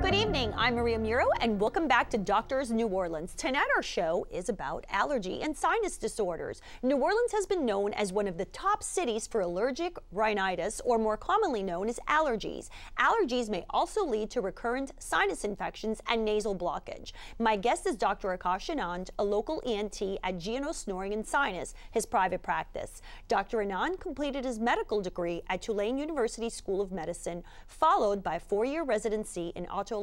Good evening, I'm Maria Muro and welcome back to Doctors New Orleans. Tonight our show is about allergy and sinus disorders. New Orleans has been known as one of the top cities for allergic rhinitis, or more commonly known as allergies. Allergies may also lead to recurrent sinus infections and nasal blockage. My guest is Dr. Akash Anand, a local ENT at GNO Snoring Sinus, his private practice. Dr. Anand completed his medical degree at Tulane University School of Medicine, followed by a 4-year residency in otolaryngology,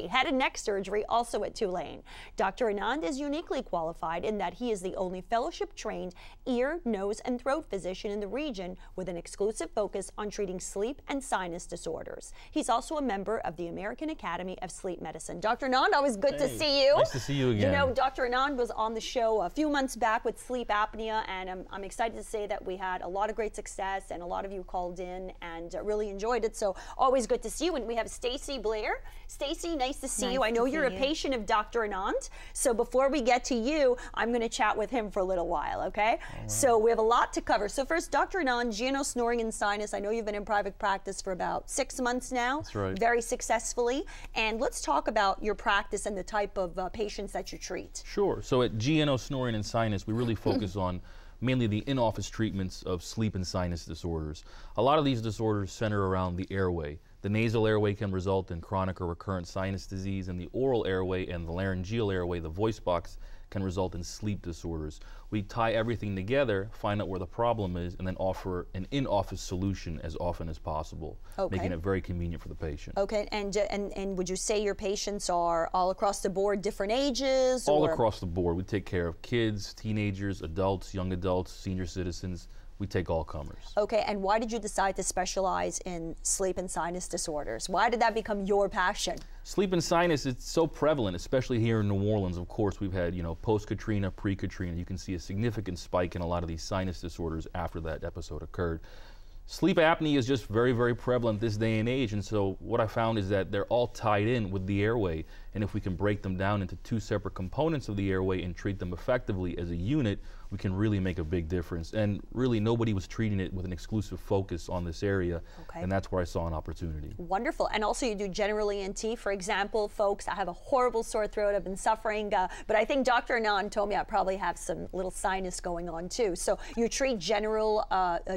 head and neck surgery, also at Tulane. Dr. Anand is uniquely qualified in that he is the only fellowship-trained ear, nose, and throat physician in the region with an exclusive focus on treating sleep and sinus disorders. He's also a member of the American Academy of Sleep Medicine. Dr. Anand, always good to see you. Nice to see you again. You know, Dr. Anand was on the show a few months back with sleep apnea, and I'm excited to say that we had a lot of great success, and a lot of you called in and really enjoyed it. So always good to see you. And we have Stacy Blair. Stacy, nice to see you. I know you're a patient of Dr. Anand. So before we get to you, I'm going to chat with him for a little while, okay? Right. So we have a lot to cover. So first, Dr. Anand, GNO Snoring Sinus. I know you've been in private practice for about 6 months now. That's right. Very successfully. And let's talk about your practice and the type of patients that you treat. Sure. So at GNO Snoring Sinus, we really focus on mainly the in-office treatments of sleep and sinus disorders. A lot of these disorders center around the airway. The nasal airway can result in chronic or recurrent sinus disease, and the oral airway and the laryngeal airway, the voice box, can result in sleep disorders. We tie everything together, find out where the problem is, and then offer an in-office solution as often as possible, making it very convenient for the patient. Okay, and would you say your patients are all across the board, different ages? All across the board. We take care of kids, teenagers, adults, young adults, senior citizens. We take all comers. Okay, and why did you decide to specialize in sleep and sinus disorders? Why did that become your passion? Sleep and sinus, it's so prevalent, especially here in New Orleans. Of course, we've had, post-Katrina, pre-Katrina. You can see a significant spike in a lot of these sinus disorders after that episode occurred. Sleep apnea is just very, very prevalent this day and age, and so what I found is that they're all tied in with the airway, and if we can break them down into 2 separate components of the airway and treat them effectively as a unit, we can really make a big difference. And really, nobody was treating it with an exclusive focus on this area, and that's where I saw an opportunity. Wonderful. And also you do general ENT. For example, folks, I have a horrible sore throat. I've been suffering, but I think Dr. Anand told me I probably have some little sinus going on too. So you treat general,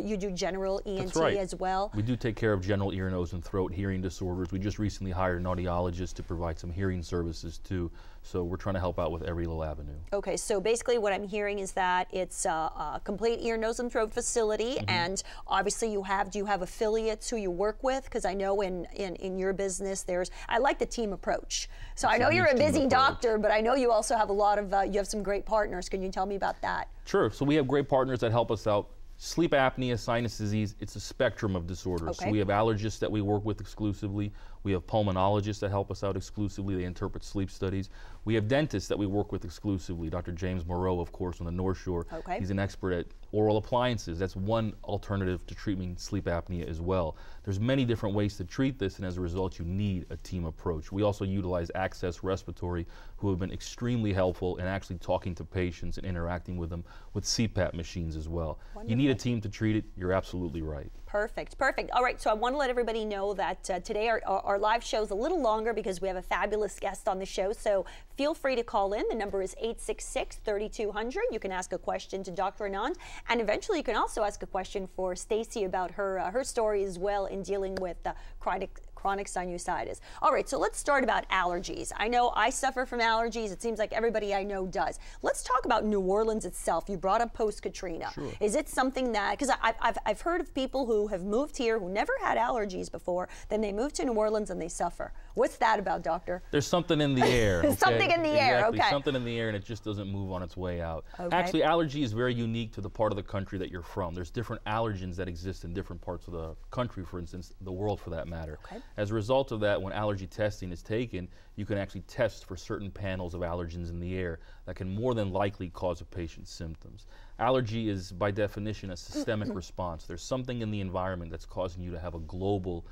you do general ENT as well? We do take care of general ear, nose, and throat hearing disorders. We just recently hired an audiologist to provide some hearing services too. So we're trying to help out with every little avenue. Okay, so basically what I'm hearing is that it's a complete ear, nose, and throat facility, and obviously do you have affiliates who you work with? Because I know in your business I like the team approach. So I know you're a busy doctor, but I know you also have a lot of, you have some great partners. Can you tell me about that? Sure, so we have great partners that help us out. Sleep apnea, sinus disease, it's a spectrum of disorders. So we have allergists that we work with exclusively. We have pulmonologists that help us out exclusively. They interpret sleep studies. We have dentists that we work with exclusively. Dr. James Moreau, of course, on the North Shore. He's an expert at oral appliances. That's one alternative to treating sleep apnea as well. There's many different ways to treat this, and as a result, you need a team approach. We also utilize Access Respiratory, who have been extremely helpful in actually talking to patients and interacting with them with CPAP machines as well. Wonderful. You need a team to treat it. You're absolutely right. Perfect, perfect. All right, so I want to let everybody know that today our live show is a little longer because we have a fabulous guest on the show, so feel free to call in. The number is 866-3200. You can ask a question to Dr. Anand, and eventually you can also ask a question for Stacy about her story as well in dealing with chronic sinusitis. All right, so let's start about allergies. I know I suffer from allergies. It seems like everybody I know does. Let's talk about New Orleans itself. You brought up post-Katrina. Sure. Is it something that, because I've heard of people who have moved here who never had allergies before, then they move to New Orleans and they suffer. What's that about, doctor? There's something in the air. Okay? Something in the air, okay. Something in the air, and it just doesn't move on its way out. Actually, allergy is very unique to the part of the country that you're from. There's different allergens that exist in different parts of the country, for instance, the world for that matter. As a result of that, when allergy testing is taken, you can actually test for certain panels of allergens in the air that can more than likely cause a patient's symptoms. Allergy is, by definition, a systemic response. There's something in the environment that's causing you to have a global,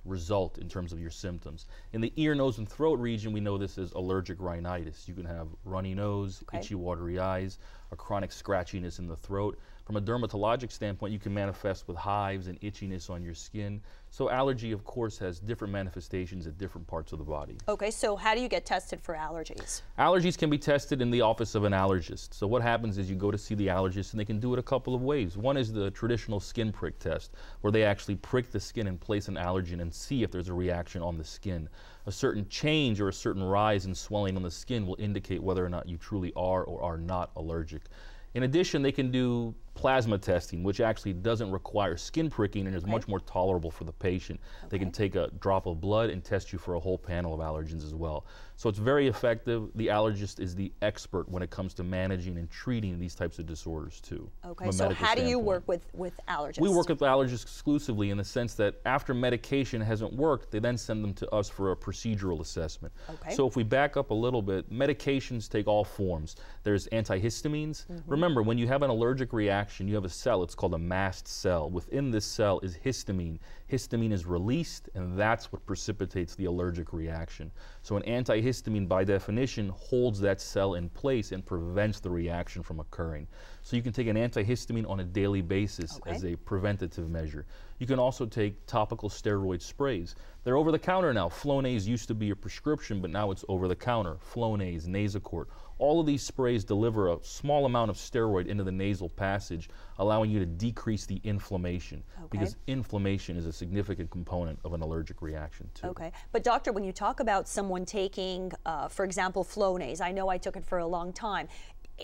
result in terms of your symptoms. In the ear, nose, and throat region, we know this as allergic rhinitis. You can have runny nose, itchy, watery eyes, a chronic scratchiness in the throat. From a dermatologic standpoint, you can manifest with hives and itchiness on your skin. So allergy, of course, has different manifestations at different parts of the body. Okay, so how do you get tested for allergies? Allergies can be tested in the office of an allergist. So what happens is you go to see the allergist, and they can do it a couple of ways. One is the traditional skin prick test, where they actually prick the skin and place an allergen and see if there's a reaction on the skin. A certain change or a certain rise in swelling on the skin will indicate whether or not you truly are or are not allergic. In addition, they can do plasma testing, which actually doesn't require skin pricking and is much more tolerable for the patient. They can take a drop of blood and test you for a whole panel of allergens as well. So it's very effective. The allergist is the expert when it comes to managing and treating these types of disorders too. Okay, so how do you work with allergists? We work with allergists exclusively in the sense that after medication hasn't worked, they then send them to us for a procedural assessment. Okay. So if we back up a little bit, medications take all forms. There's antihistamines. Remember, when you have an allergic reaction, you have a cell, it's called a mast cell. Within this cell is histamine. Histamine is released, and that's what precipitates the allergic reaction. So an antihistamine, by definition, holds that cell in place and prevents the reaction from occurring. So you can take an antihistamine on a daily basis as a preventative measure. You can also take topical steroid sprays. They're over the counter now. Flonase used to be a prescription, but now it's over the counter. Flonase, Nasacort. All of these sprays deliver a small amount of steroid into the nasal passage, allowing you to decrease the inflammation, because inflammation is a significant component of an allergic reaction too. Okay, but doctor, when you talk about someone taking, for example, Flonase, I know I took it for a long time.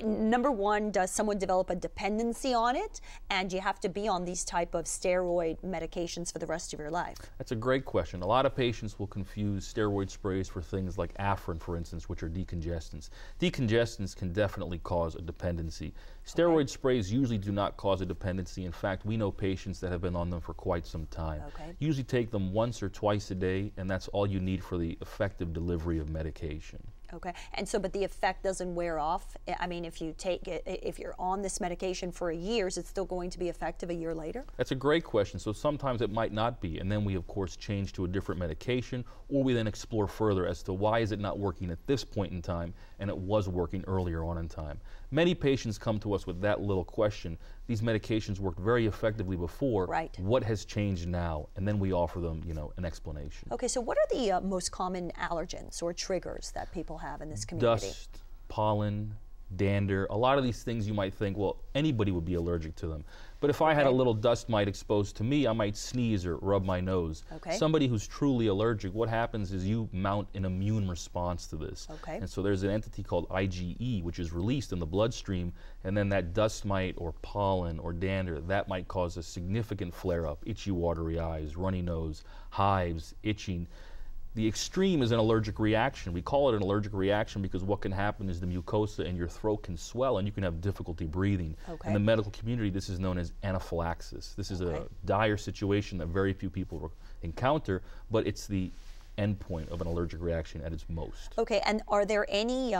Number one, does someone develop a dependency on it, and do you have to be on these type of steroid medications for the rest of your life? That's a great question. A lot of patients will confuse steroid sprays for things like Afrin, for instance, which are decongestants. Decongestants can definitely cause a dependency. Steroid sprays usually do not cause a dependency. In fact, we know patients that have been on them for quite some time. Usually take them once or twice a day, and that's all you need for the effective delivery of medication. Okay, and so, but the effect doesn't wear off? I mean, if you take it, if you're on this medication for a year, is it still going to be effective a year later? That's a great question. So sometimes it might not be, and then we, of course, change to a different medication, or we then explore further as to why is it not working at this point in time, and it was working earlier on in time. Many patients come to us with that little question. These medications worked very effectively before. Right. What has changed now? And then we offer them, you know, an explanation. Okay, so what are the most common allergens or triggers that people have in this community? Dust, pollen, dander. A lot of these things you might think, well, anybody would be allergic to them. But if I had a little dust mite exposed to me, I might sneeze or rub my nose. Somebody who's truly allergic, what happens is you mount an immune response to this. And so there's an entity called IgE, which is released in the bloodstream, and then that dust mite or pollen or dander, that might cause a significant flare-up, itchy, watery eyes, runny nose, hives, itching. The extreme is an allergic reaction. We call it an allergic reaction because what can happen is the mucosa in your throat can swell and you can have difficulty breathing. In the medical community, this is known as anaphylaxis. This is a dire situation that very few people encounter, but it's the endpoint of an allergic reaction at its most. Okay, and are there any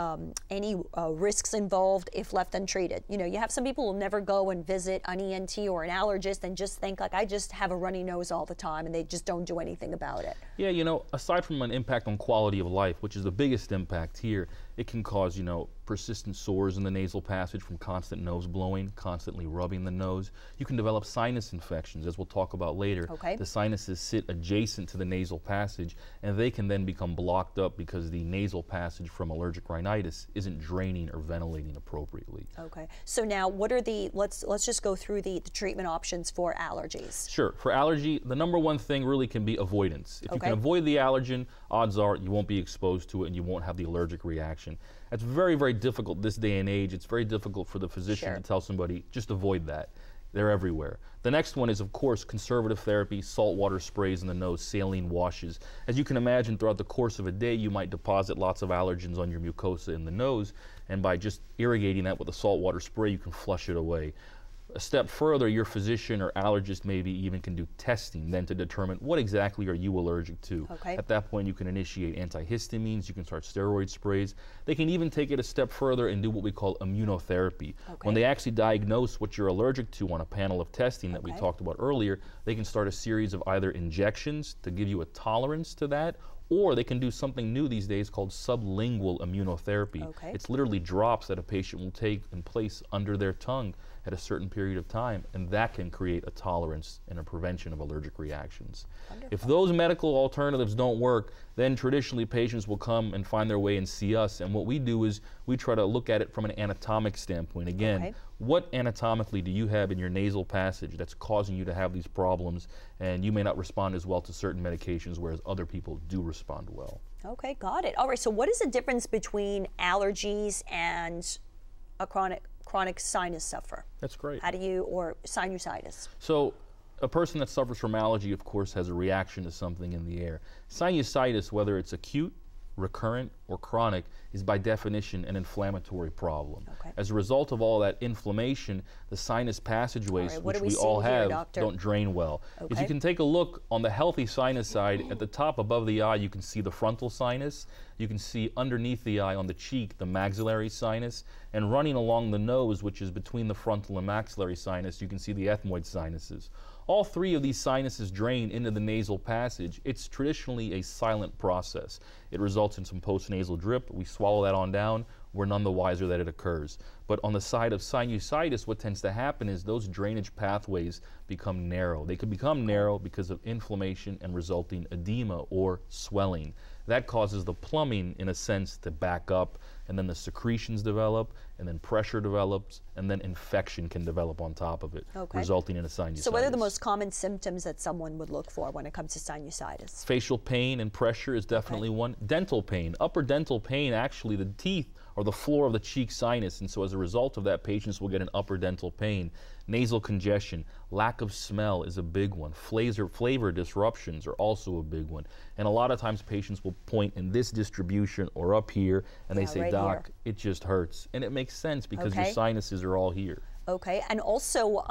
risks involved if left untreated? You know, you have some people who never go and visit an ENT or an allergist and just think, like, I just have a runny nose all the time, and they just don't do anything about it. Yeah, you know, aside from an impact on quality of life, which is the biggest impact here, it can cause, you know, persistent sores in the nasal passage from constant nose blowing, constantly rubbing the nose. You can develop sinus infections, as we'll talk about later. The sinuses sit adjacent to the nasal passage, and they can then become blocked up because the nasal passage from allergic rhinitis isn't draining or ventilating appropriately. Okay, so now what are the, let's just go through the treatment options for allergies. Sure, for allergy, the number one thing really can be avoidance. If you can avoid the allergen, odds are you won't be exposed to it and you won't have the allergic reaction. That's very, very difficult this day and age. It's very difficult for the physician to tell somebody, just avoid that. They're everywhere. The next one is, of course, conservative therapy, saltwater sprays in the nose, saline washes. As you can imagine, throughout the course of a day, you might deposit lots of allergens on your mucosa in the nose, and by just irrigating that with a saltwater spray, you can flush it away. A step further, your physician or allergist maybe even can do testing then to determine what exactly are you allergic to. At that point, you can initiate antihistamines, you can start steroid sprays. They can even take it a step further and do what we call immunotherapy. When they actually diagnose what you're allergic to on a panel of testing that we talked about earlier, they can start a series of either injections to give you a tolerance to that, or they can do something new these days called sublingual immunotherapy. It's literally drops that a patient will take and place under their tongue, at a certain period of time, and that can create a tolerance and a prevention of allergic reactions. Wonderful. If those medical alternatives don't work, then traditionally patients will come and find their way and see us, and what we do is we try to look at it from an anatomic standpoint. Again, what anatomically do you have in your nasal passage that's causing you to have these problems, and you may not respond as well to certain medications, whereas other people do respond well. Okay, got it. All right, so what is the difference between allergies and a chronic sinus sufferer? That's great. How do you, or sinusitis? So a person that suffers from allergy, of course, has a reaction to something in the air. Sinusitis, whether it's acute, recurrent, or chronic, is by definition an inflammatory problem. As a result of all that inflammation, the sinus passageways, which we all have, don't drain well. As you can take a look on the healthy sinus side, at the top above the eye, you can see the frontal sinus. You can see underneath the eye on the cheek, the maxillary sinus. And running along the nose, which is between the frontal and maxillary sinus, you can see the ethmoid sinuses. All three of these sinuses drain into the nasal passage. It's traditionally a silent process. It results in some postnasal drip. We swallow that on down. We're none the wiser that it occurs. But on the side of sinusitis, what tends to happen is those drainage pathways become narrow. They could become narrow because of inflammation and resulting edema or swelling. That causes the plumbing, in a sense, to back up, and then the secretions develop, and then pressure develops, and then infection can develop on top of it, resulting in a sinusitis. So what are the most common symptoms that someone would look for when it comes to sinusitis? Facial pain and pressure is definitely one. Dental pain. Upper dental pain, actually, the teeth are the floor of the cheek sinus, and so as a result of that, patients will get an upper dental pain. Nasal congestion, lack of smell is a big one. Flavor disruptions are also a big one. And a lot of times patients will point in this distribution or up here, and they say, Doc, it just hurts. And it makes sense because your sinuses are all here. Okay, and also,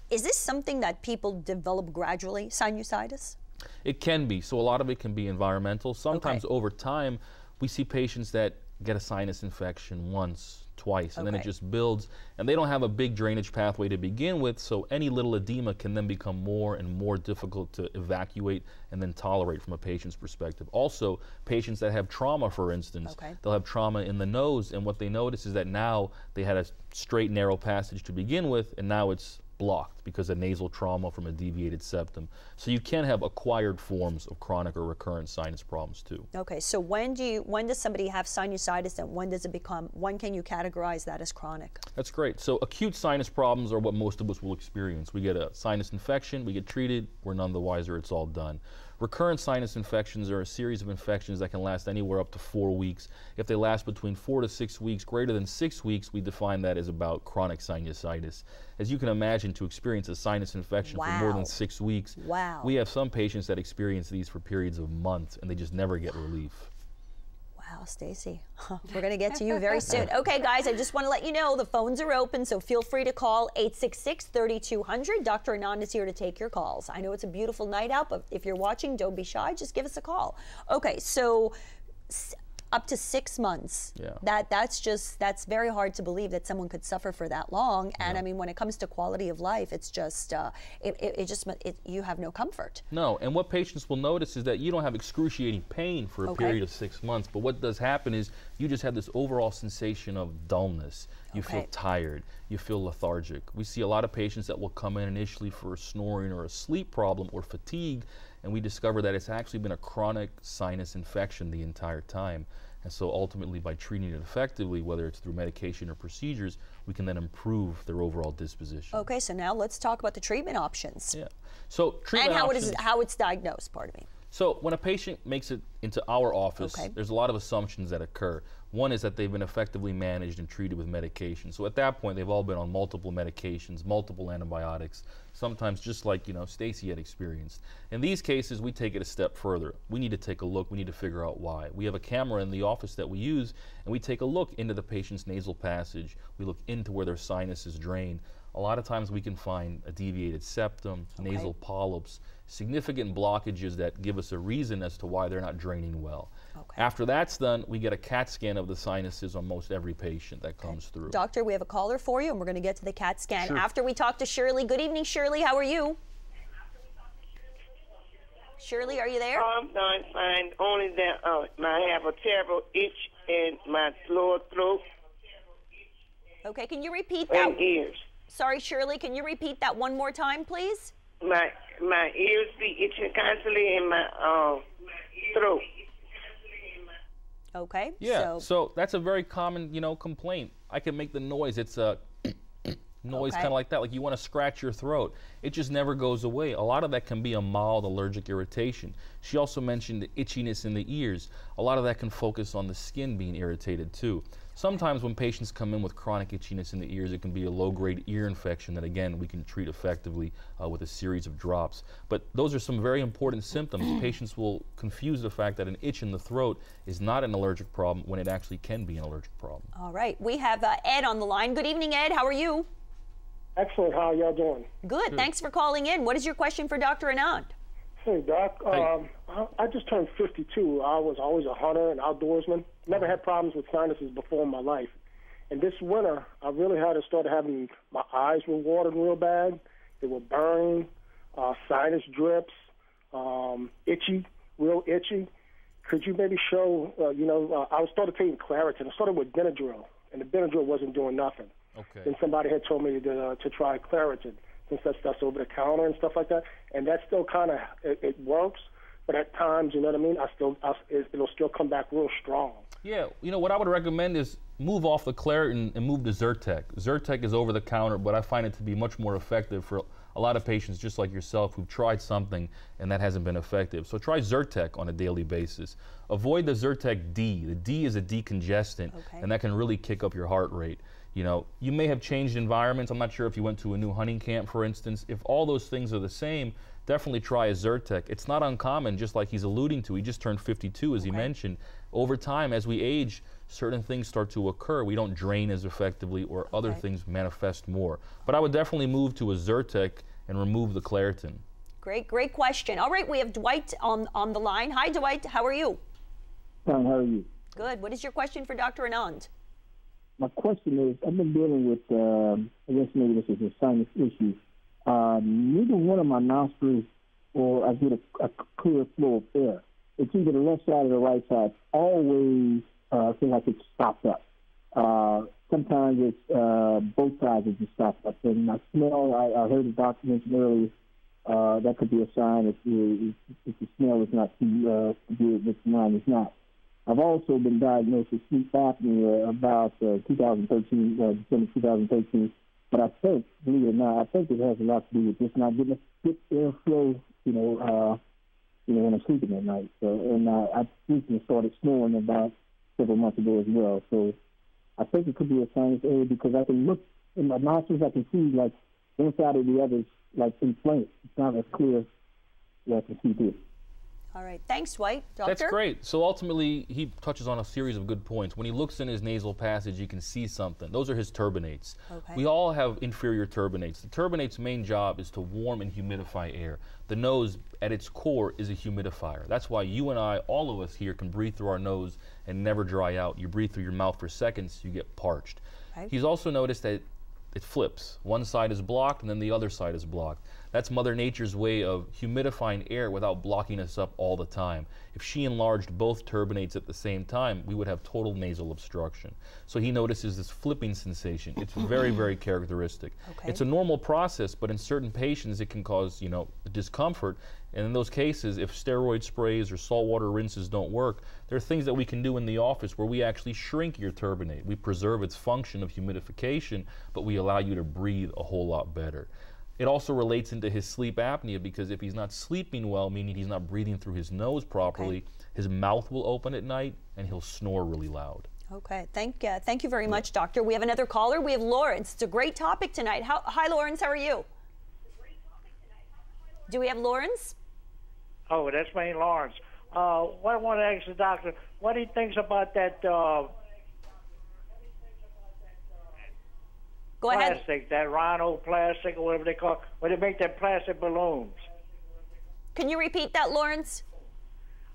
is this something that people develop gradually, sinusitis? It can be. So a lot of it can be environmental. Sometimes over time, we see patients that get a sinus infection once, twice, and then it just builds, and they don't have a big drainage pathway to begin with, so any little edema can then become more and more difficult to evacuate and then tolerate from a patient's perspective. Also, patients that have trauma, for instance, they'll have trauma in the nose, and what they notice is that now they had a straight, narrow passage to begin with, and now it's blocked because of nasal trauma from a deviated septum. So you can have acquired forms of chronic or recurrent sinus problems too. Okay, so when does somebody have sinusitis, and when can you categorize that as chronic? That's great. So acute sinus problems are what most of us will experience. We get a sinus infection, we get treated, we're none the wiser, it's all done. Recurrent sinus infections are a series of infections that can last anywhere up to 4 weeks. If they last between 4 to 6 weeks, greater than 6 weeks, we define that as about chronic sinusitis. As you can imagine, to experience a sinus infection for more than 6 weeks, we have some patients that experience these for periods of months, and they just never get relief. Wow, Stacy, we're going to get to you very soon. Okay, guys, I just want to let you know the phones are open, so feel free to call 866-3200. Dr. Anand is here to take your calls. I know it's a beautiful night out, but if you're watching, don't be shy. Just give us a call. Okay, so up to 6 months. That's very hard to believe that someone could suffer for that long. And I mean, when it comes to quality of life, it's just you have no comfort. No, and what patients will notice is that you don't have excruciating pain for a period of 6 months, but what does happen is you just have this overall sensation of dullness. You feel tired, you feel lethargic. We see a lot of patients that will come in initially for a snoring or a sleep problem or fatigue, and we discover that it's actually been a chronic sinus infection the entire time. And so ultimately, by treating it effectively, whether it's through medication or procedures, we can then improve their overall disposition. Okay, so now let's talk about the treatment options. Yeah. So treatment options. And how it's diagnosed, pardon me. So when a patient makes it into our office, there's a lot of assumptions that occur. One is that they've been effectively managed and treated with medication. So at that point, they've all been on multiple medications, multiple antibiotics, sometimes just like, Stacy had experienced. In these cases, we take it a step further. We need to take a look. We need to figure out why. We have a camera in the office that we use, and we take a look into the patient's nasal passage. We look into where their sinuses drain. A lot of times we can find a deviated septum, nasal polyps, significant blockages that give us a reason as to why they're not draining well. After that's done, we get a CAT scan of the sinuses on most every patient that comes through. Doctor, we have a caller for you, and we're going to get to the CAT scan after we talk to Shirley. Good evening, Shirley. How are you? Shirley, are you there? Oh, I'm doing fine. Only that I have a terrible itch in my lower throat. Okay, can you repeat that? And ears. Sorry, Shirley, can you repeat that one more time, please? My ears be itching constantly in my throat. Okay. Yeah, so that's a very common, complaint. I can make the noise. It's a noise kind of like that, like you want to scratch your throat. It just never goes away. A lot of that can be a mild allergic irritation. She also mentioned the itchiness in the ears. A lot of that can focus on the skin being irritated too. Sometimes when patients come in with chronic itchiness in the ears, it can be a low-grade ear infection that, again, we can treat effectively with a series of drops. But those are some very important symptoms. Patients will confuse the fact that an itch in the throat is not an allergic problem when it actually can be an allergic problem. All right. We have Ed on the line. Good evening, Ed. How are you? Excellent. How are y'all doing? Good. Thanks for calling in. What is your question for Dr. Anand? Hey, Doc. I just turned 52. I was always a hunter and outdoorsman. Never had problems with sinuses before in my life. And this winter, I really had to start having, my eyes were watering real bad. They were burning, sinus drips, itchy, real itchy. Could you maybe show, I started taking Claritin. I started with Benadryl, and the Benadryl wasn't doing nothing. Okay. Then somebody had told me to try Claritin, since that stuff's over the counter and stuff like that. And that still kind of, it works, but at times, you know what I mean, it'll still come back real strong. Yeah, what I would recommend is move off the Claritin and move to Zyrtec. Zyrtec is over the counter, but I find it to be much more effective for a lot of patients just like yourself who've tried something and that hasn't been effective. So try Zyrtec on a daily basis. Avoid the Zyrtec D. The D is a decongestant, and that can really kick up your heart rate. You may have changed environments. I'm not sure if you went to a new hunting camp, for instance. If all those things are the same, definitely try a Zyrtec. It's not uncommon, just like he's alluding to. He just turned 52, as he mentioned. Over time, as we age, certain things start to occur. We don't drain as effectively, or other things manifest more. But I would definitely move to a Zyrtec and remove the Claritin. Great question. All right, we have Dwight on the line. Hi, Dwight. How are you? Fine, how are you? Good. What is your question for Dr. Anand? My question is, I've been dealing with, I guess maybe this is a sinus issue. Neither one of my nostrils, or I get a clear flow of air. It's either the left side or the right side. Always feel like it's stopped up. Sometimes it's both sides that just stopped up. And my smell, I heard the doctor mention earlier, that could be a sign if the smell is not too good, but mine is not. I've also been diagnosed with sleep apnea about 2013, December 2013. But I think, believe it or not, I think it has a lot to do with just not getting a good airflow, when I'm sleeping at night. So, and I recently started snoring about several months ago as well. So I think it could be a sinus area because I can look in my nostrils, I can see like one side or the other is like inflamed. It's not as clear as I can see this. All right. Thanks, Dwight. Doctor? That's great. So ultimately, he touches on a series of good points. When he looks in his nasal passage, you can see something. Those are his turbinates. Okay. We all have inferior turbinates. The turbinate's main job is to warm and humidify air. The nose, at its core, is a humidifier. That's why you and I, all of us here, can breathe through our nose and never dry out. You breathe through your mouth for seconds, you get parched. Okay. He's also noticed that it flips. One side is blocked and then the other side is blocked. That's Mother Nature's way of humidifying air without blocking us up all the time. If she enlarged both turbinates at the same time, we would have total nasal obstruction. So he notices this flipping sensation. It's very, very characteristic. Okay. It's a normal process, but in certain patients it can cause, discomfort. And in those cases, if steroid sprays or saltwater rinses don't work, there are things that we can do in the office where we actually shrink your turbinate. We preserve its function of humidification, but we allow you to breathe a whole lot better. It also relates into his sleep apnea because if he's not sleeping well, meaning he's not breathing through his nose properly, his mouth will open at night and he'll snore really loud. Okay, thank you very much, Doctor. We have another caller. We have Lawrence. It's a great topic tonight. Hi, Lawrence. How are you? Do we have Lawrence? Oh, that's me, Lawrence. What I want to ask the doctor, what he thinks about that Go ahead. plastic, that rhino plastic or whatever they call it, where they make that plastic balloons. Can you repeat that, Lawrence?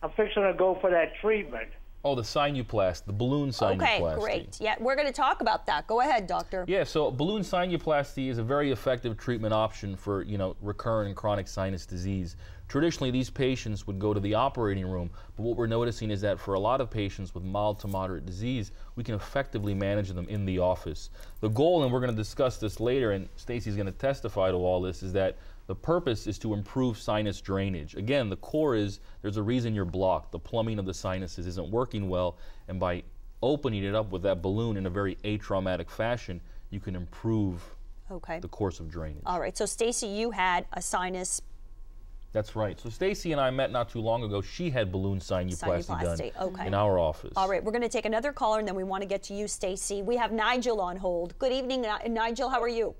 I'm fixing to go for that treatment. Oh, the sinuplasty, the balloon sinuplasty. Okay, great. Yeah, we're going to talk about that. Go ahead, doctor. Yeah, so balloon sinuplasty is a very effective treatment option for, recurrent and chronic sinus disease. Traditionally, these patients would go to the operating room, but what we're noticing is that for a lot of patients with mild to moderate disease, we can effectively manage them in the office. The goal, and we're going to discuss this later, and Stacy's going to testify to all this, is that the purpose is to improve sinus drainage. Again, the core is there's a reason you're blocked. The plumbing of the sinuses isn't working well, and by opening it up with that balloon in a very atraumatic fashion, you can improve the course of drainage. All right, so Stacy, you had a sinus. That's right. So Stacy and I met not too long ago. She had balloon sinuplasty done in our office. All right, we're going to take another caller, and then we want to get to you, Stacy. We have Nigel on hold. Good evening, Nigel. How are you?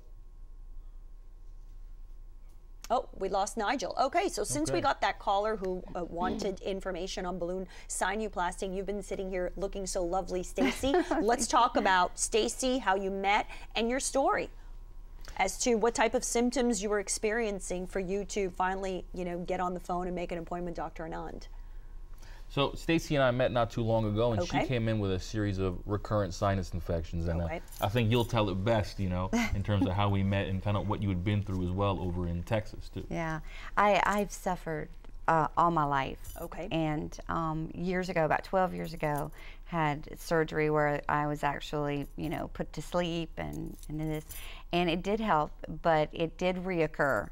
Oh, we lost Nigel. Okay, so since we got that caller who wanted information on balloon sinuplasty, you've been sitting here looking so lovely, Stacy. Let's talk about Stacy, how you met, and your story as to what type of symptoms you were experiencing for you to finally, get on the phone and make an appointment with Dr. Anand. So Stacy and I met not too long ago, and she came in with a series of recurrent sinus infections, and I think you'll tell it best, in terms of how we met and kind of what you had been through as well over in Texas too. Yeah, I've suffered all my life. Okay. And years ago, about 12 years ago, had surgery where I was actually, put to sleep and this, and it did help, but it did reoccur.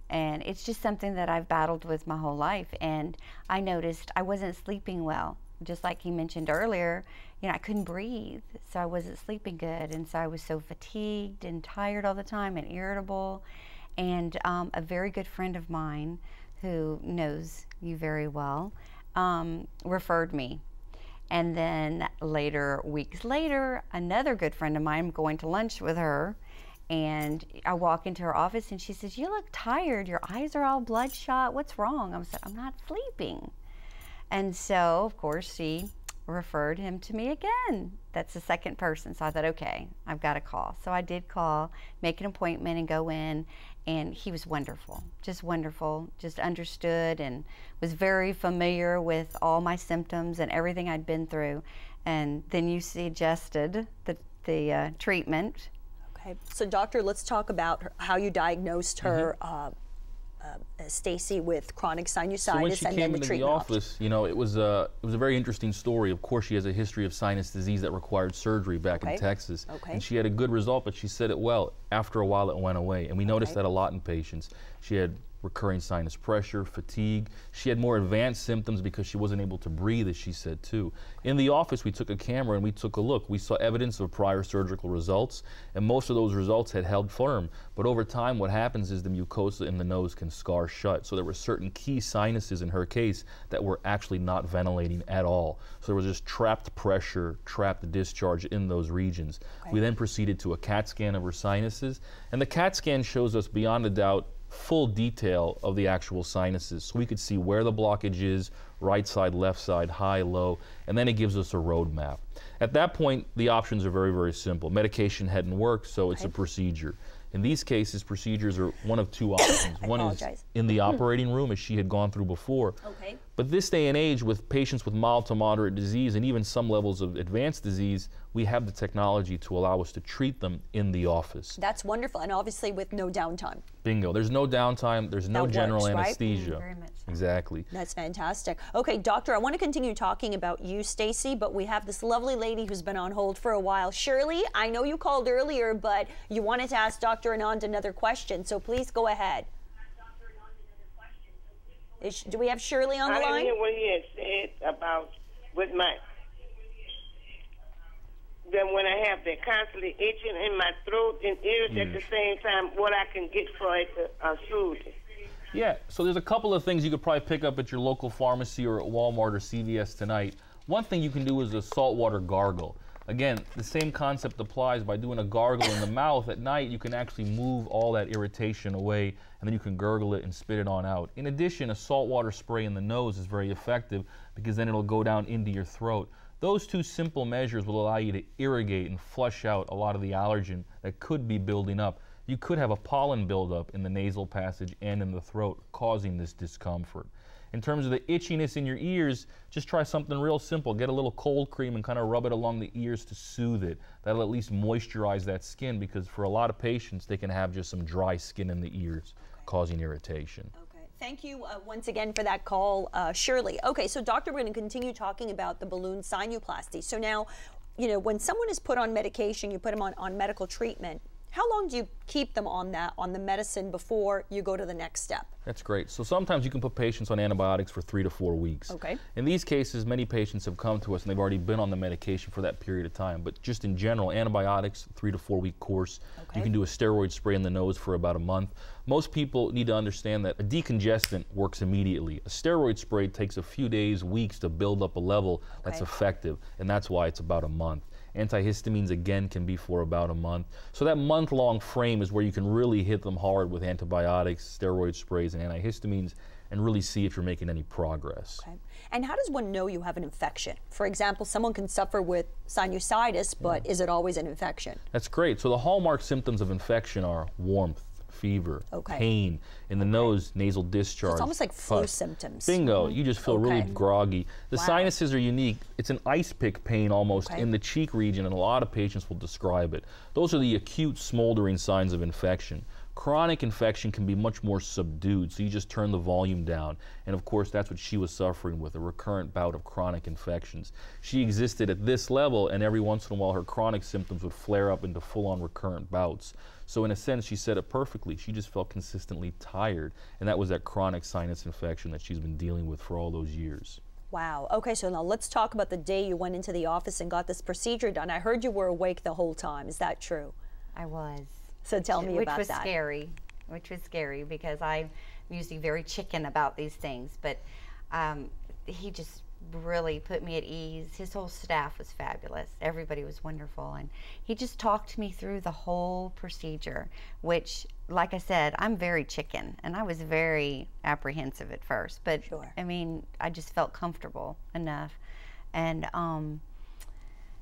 And it's just something that I've battled with my whole life. And I noticed I wasn't sleeping well. Just like he mentioned earlier, I couldn't breathe, so I wasn't sleeping good. And so I was so fatigued and tired all the time and irritable. And a very good friend of mine who knows you very well referred me. And then weeks later, another good friend of mine, I'm going to lunch with her, and I walk into her office and she says, "You look tired, your eyes are all bloodshot, what's wrong?" I said, "I'm not sleeping." And so, of course, she referred him to me again. That's the second person. So I thought, okay, I've got to call. So I did call, make an appointment and go in, and he was wonderful, just understood and was very familiar with all my symptoms and everything I'd been through. And then you suggested the treatment. Okay, so doctor, let's talk about how you diagnosed her, Stacy, with chronic sinusitis, so when she and came then the into treatment. the office, it was a very interesting story. Of course, she has a history of sinus disease that required surgery back in Texas, and she had a good result, but she said it well. After a while, it went away, and we noticed that a lot in patients. She had recurring sinus pressure, fatigue. She had more advanced symptoms because she wasn't able to breathe, as she said too. In the office, we took a camera and we took a look. We saw evidence of prior surgical results, and most of those results had held firm. But over time, what happens is the mucosa in the nose can scar shut. So there were certain key sinuses in her case that were actually not ventilating at all. So there was just trapped pressure, trapped discharge in those regions. We then proceeded to a CAT scan of her sinuses, and the CAT scan shows us beyond a doubt full detail of the actual sinuses. So we could see where the blockage is, right side, left side, high, low, and then it gives us a roadmap. At that point, the options are very, very simple. Medication hadn't worked, so it's a procedure. In these cases, procedures are one of two options. One is in the operating room, as she had gone through before. But this day and age, with patients with mild to moderate disease and even some levels of advanced disease, we have the technology to allow us to treat them in the office. That's wonderful, and obviously with no downtime. Bingo. There's no downtime. There's no general anesthesia. Very much so. Exactly. That's fantastic. Okay, doctor, I want to continue talking about you, Stacy, but we have this lovely lady who's been on hold for a while. Shirley, I know you called earlier, but you wanted to ask Dr. Anand another question, so please go ahead. Do we have Shirley on the line? I didn't hear what he had said about with my... Then when I have that constantly itching in my throat and ears at the same time, what I can get for it to soothe it. Yeah, so there's a couple of things you could probably pick up at your local pharmacy or at Walmart or CVS tonight. One thing you can do is a saltwater gargle. Again, the same concept applies. By doing a gargle in the mouth at night, you can actually move all that irritation away, and then you can gurgle it and spit it on out. In addition, a saltwater spray in the nose is very effective because then it'll go down into your throat. Those two simple measures will allow you to irrigate and flush out a lot of the allergen that could be building up. you could have a pollen buildup in the nasal passage and in the throat, causing this discomfort. In terms of the itchiness in your ears, just try something real simple. Get a little cold cream and kind of rub it along the ears to soothe it. That'll at least moisturize that skin, because for a lot of patients, they can have just some dry skin in the ears, causing irritation. Thank you once again for that call, Shirley. Okay, so doctor, we're going to continue talking about the balloon sinuplasty. So now, you know, when someone is put on medication, you put them on medical treatment, how long do you keep them on the medicine before you go to the next step? That's great. So sometimes you can put patients on antibiotics for 3 to 4 weeks. Okay. In these cases, many patients have come to us and they've already been on the medication for that period of time. But just in general, antibiotics, 3 to 4 week course. Okay. You can do a steroid spray in the nose for about a month. Most people need to understand that a decongestant works immediately. A steroid spray takes a few days, weeks to build up a level that's effective, and that's why it's about a month. Antihistamines, again, can be for about a month. So that month-long frame is where you can really hit them hard with antibiotics, steroid sprays, and antihistamines, and really see if you're making any progress. Okay. And how does one know you have an infection? For example, someone can suffer with sinusitis, but is it always an infection? That's great. So the hallmark symptoms of infection are warmth, fever, pain in the nose, nasal discharge. So it's almost like flu symptoms. Bingo. You just feel really groggy. The sinuses are unique. It's an ice pick pain almost in the cheek region, and a lot of patients will describe it. Those are the acute smoldering signs of infection. Chronic infection can be much more subdued, so you just turn the volume down. And of course, that's what she was suffering with, a recurrent bout of chronic infections. She existed at this level, and every once in a while her chronic symptoms would flare up into full-on recurrent bouts. So in a sense, she said it perfectly. She just felt consistently tired, and that was that chronic sinus infection that she's been dealing with for all those years. Wow. Okay, so now let's talk about the day you went into the office and got this procedure done. I heard you were awake the whole time. Is that true? I was. So tell me about that. Which was scary because I'm usually very chicken about these things, but he just really put me at ease. His whole staff was fabulous. Everybody was wonderful, and he just talked me through the whole procedure, which, like I said, I'm very chicken, and I was very apprehensive at first, but I mean, I just felt comfortable enough, and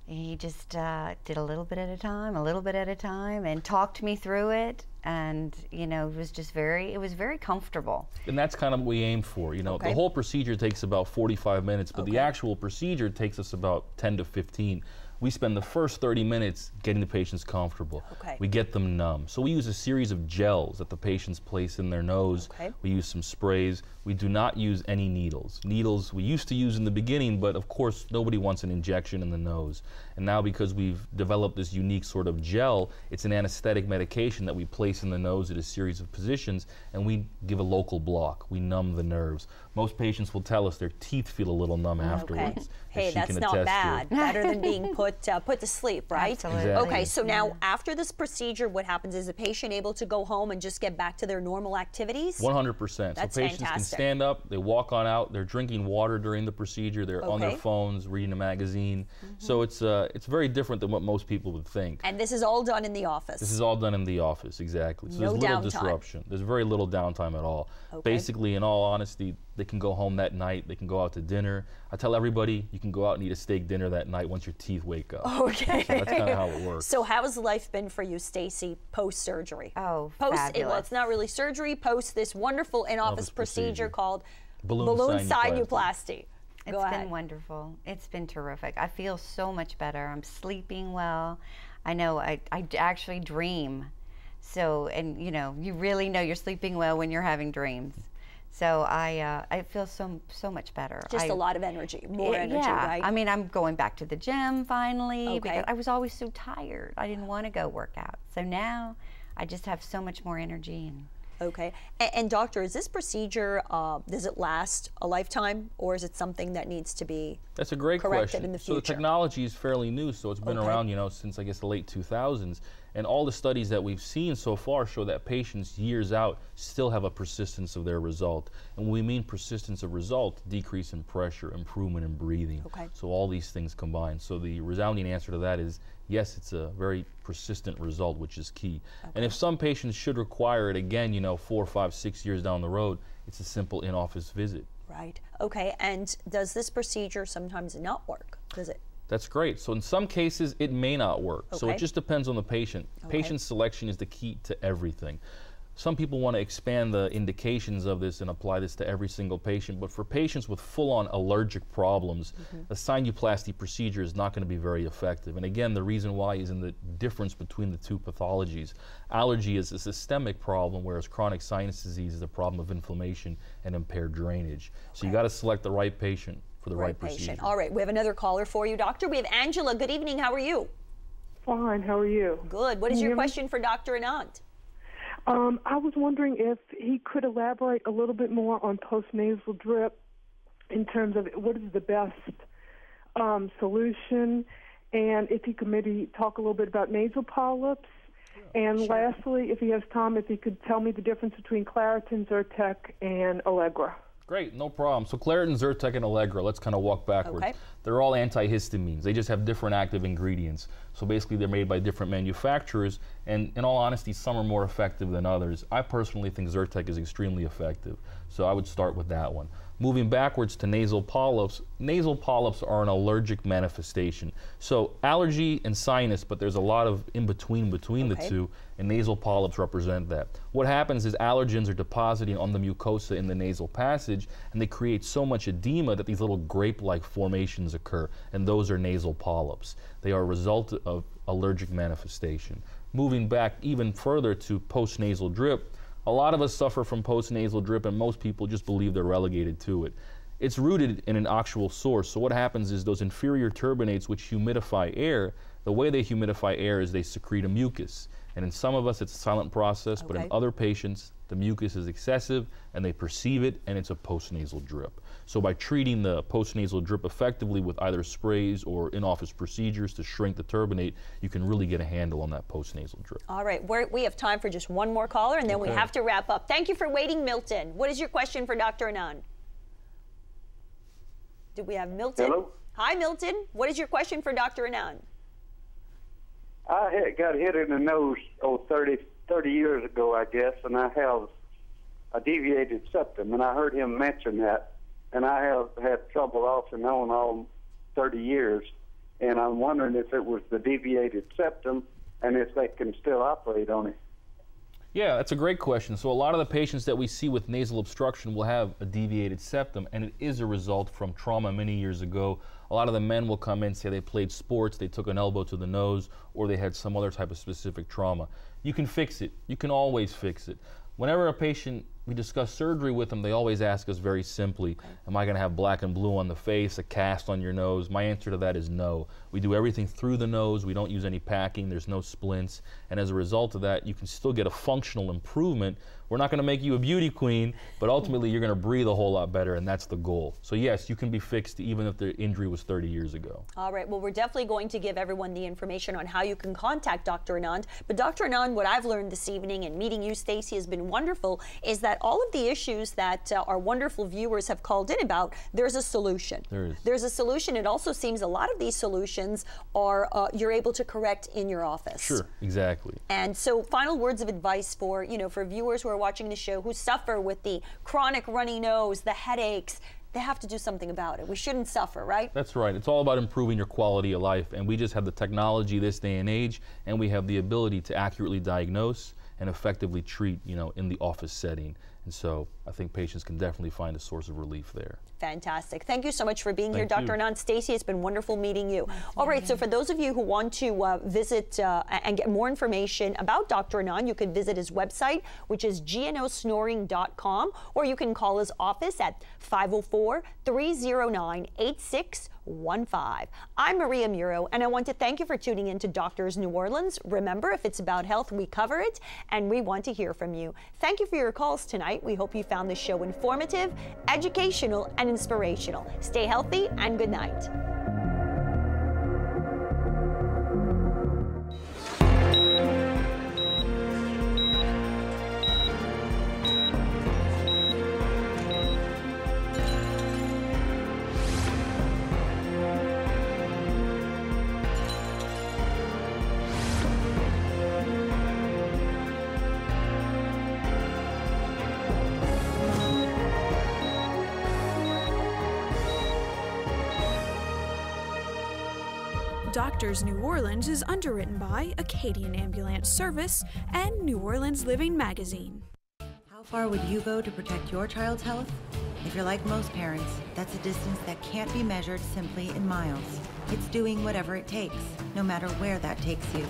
he just did a little bit at a time, and talked me through it, and you know, it was very comfortable. And that's kind of what we aim for. You know, the whole procedure takes about 45 minutes, but the actual procedure takes us about 10 to 15. We spend the first 30 minutes getting the patients comfortable. We get them numb. So we use a series of gels that the patients place in their nose. We use some sprays. We do not use any needles. Needles we used to use in the beginning, but of course nobody wants an injection in the nose. And now, because we've developed this unique sort of gel, it's an anesthetic medication that we place in the nose at a series of positions, and we give a local block. We numb the nerves. Most patients will tell us their teeth feel a little numb afterwards. Hey, that's not bad. Better than being put to sleep, right? Absolutely. Okay, so now after this procedure, what happens? Is the patient able to go home and just get back to their normal activities? 100%. That's so patients can stand up, they walk on out, they're drinking water during the procedure, they're on their phones, reading a magazine. So it's very different than what most people would think. And this is all done in the office? This is all done in the office, exactly. So there's little disruption. There's very little downtime at all. Basically, in all honesty, they can go home that night, they can go out to dinner. I tell everybody, you can go out and eat a steak dinner that night once your teeth wake up. Okay. So that's kind of how it works. So how has life been for you, Stacy, post-surgery? Oh, fabulous. Well, it's not really surgery, post this wonderful in-office procedure called Balloon Sinuplasty. It's been wonderful. It's been terrific. I feel so much better. I'm sleeping well. I know I actually dream. So, and you know, you really know you're sleeping well when you're having dreams. So I feel so much better. Just a lot of energy, more energy, right? I mean, I'm going back to the gym finally because I was always so tired. I didn't want to go work out. So now I just have so much more energy. And doctor, is this procedure, does it last a lifetime, or is it something that needs to be That's a great question. In the future? So the technology is fairly new, so it's been around, you know, since I guess the late 2000s. And all the studies that we've seen so far show that patients years out still have a persistence of their result. And when we mean persistence of result, decrease in pressure, improvement in breathing. So all these things combined. So the resounding answer to that is yes, it's a very persistent result, which is key. And if some patients should require it again, you know, 4, 5, 6 years down the road, it's a simple in-office visit. Right. Okay. And does this procedure sometimes not work? Does it? That's great. So in some cases, it may not work. So it just depends on the patient. Patient selection is the key to everything. Some people want to expand the indications of this and apply this to every single patient, but for patients with full-on allergic problems, a sinuplasty procedure is not going to be very effective. And again, the reason why is in the difference between the two pathologies. Allergy is a systemic problem, whereas chronic sinus disease is a problem of inflammation and impaired drainage. So you got to select the right patient for the right procedure. All right, we have another caller for you, doctor. We have Angela. Good evening. How are you? Fine. How are you? Good. What is your question for Dr. Anand? I was wondering if he could elaborate a little bit more on postnasal drip in terms of what is the best solution, and if he could maybe talk a little bit about nasal polyps. And lastly, if he has time, if he could tell me the difference between Claritin, Zyrtec, and Allegra. Great, no problem. So Claritin, Zyrtec, and Allegra, let's kind of walk backwards. They're all antihistamines. They just have different active ingredients. So basically they're made by different manufacturers, and in all honesty, some are more effective than others. I personally think Zyrtec is extremely effective, so I would start with that one. Moving backwards to nasal polyps are an allergic manifestation. So allergy and sinus, but there's a lot of in-between the two, and nasal polyps represent that. What happens is allergens are depositing on the mucosa in the nasal passage, and they create so much edema that these little grape-like formations occur, and those are nasal polyps. They are a result of allergic manifestation. Moving back even further to postnasal drip, a lot of us suffer from postnasal drip, and most people just believe they're relegated to it. It's rooted in an actual source. So what happens is those inferior turbinates which humidify air, the way they humidify air is they secrete a mucus. And in some of us it's a silent process, but in other patients the mucus is excessive and they perceive it, and it's a postnasal drip. So by treating the postnasal drip effectively with either sprays or in-office procedures to shrink the turbinate, you can really get a handle on that postnasal drip. All right, we have time for just one more caller, and then we have to wrap up. Thank you for waiting, Milton. What is your question for Dr. Anand? Do we have Milton? Hello? Hi, Milton. What is your question for Dr. Anand? I got hit in the nose 30 years ago, I guess, and I have a deviated septum, and I heard him mention that, and I have had trouble off and on all 30 years, and I'm wondering if it was the deviated septum and if they can still operate on it. Yeah, that's a great question. So a lot of the patients that we see with nasal obstruction will have a deviated septum, and it is a result from trauma many years ago. A lot of the men will come in, say they played sports, they took an elbow to the nose, or they had some other type of specific trauma. You can fix it. You can always fix it. Whenever a patient, we discuss surgery with them, they always ask us very simply, am I going to have black and blue on the face, a cast on your nose? My answer to that is no. We do everything through the nose. We don't use any packing. There's no splints. And as a result of that, you can still get a functional improvement. We're not going to make you a beauty queen, but ultimately you're going to breathe a whole lot better, and that's the goal. So yes, you can be fixed even if the injury was 30 years ago. All right, well, we're definitely going to give everyone the information on how you can contact Dr. Anand. But Dr. Anand, what I've learned this evening, and meeting you, Stacy, has been wonderful, is that all of the issues that our wonderful viewers have called in about, there's a solution. There is. There's a solution. It also seems a lot of these solutions are you're able to correct in your office. Sure, exactly. And so final words of advice for, for viewers who are watching the show who suffer with the chronic runny nose, the headaches. They have to do something about it. We shouldn't suffer, right? That's right. It's all about improving your quality of life, and we just have the technology this day and age, and we have the ability to accurately diagnose and effectively treat, in the office setting. And so I think patients can definitely find a source of relief there. Fantastic. Thank you so much for being here, Dr. Anand. Stacy, it's been wonderful meeting you. All right, so for those of you who want to visit and get more information about Dr. Anand, you can visit his website, which is gnosnoring.com, or you can call his office at 504-309-8615. I'm Maria Muro, and I want to thank you for tuning in to Doctors New Orleans. Remember, if it's about health, we cover it, and we want to hear from you. Thank you for your calls tonight. We hope you found this show informative, educational, and inspirational. Stay healthy, and good night. Doctors New Orleans is underwritten by Acadian Ambulance Service and New Orleans Living Magazine. How far would you go to protect your child's health? If you're like most parents, that's a distance that can't be measured simply in miles. It's doing whatever it takes, no matter where that takes you.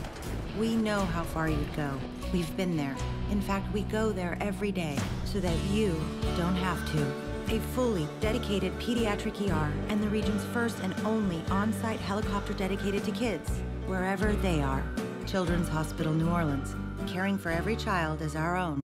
We know how far you'd go. We've been there. In fact, we go there every day so that you don't have to. A fully dedicated pediatric ER and the region's first and only on-site helicopter dedicated to kids, wherever they are. Children's Hospital New Orleans, caring for every child as our own.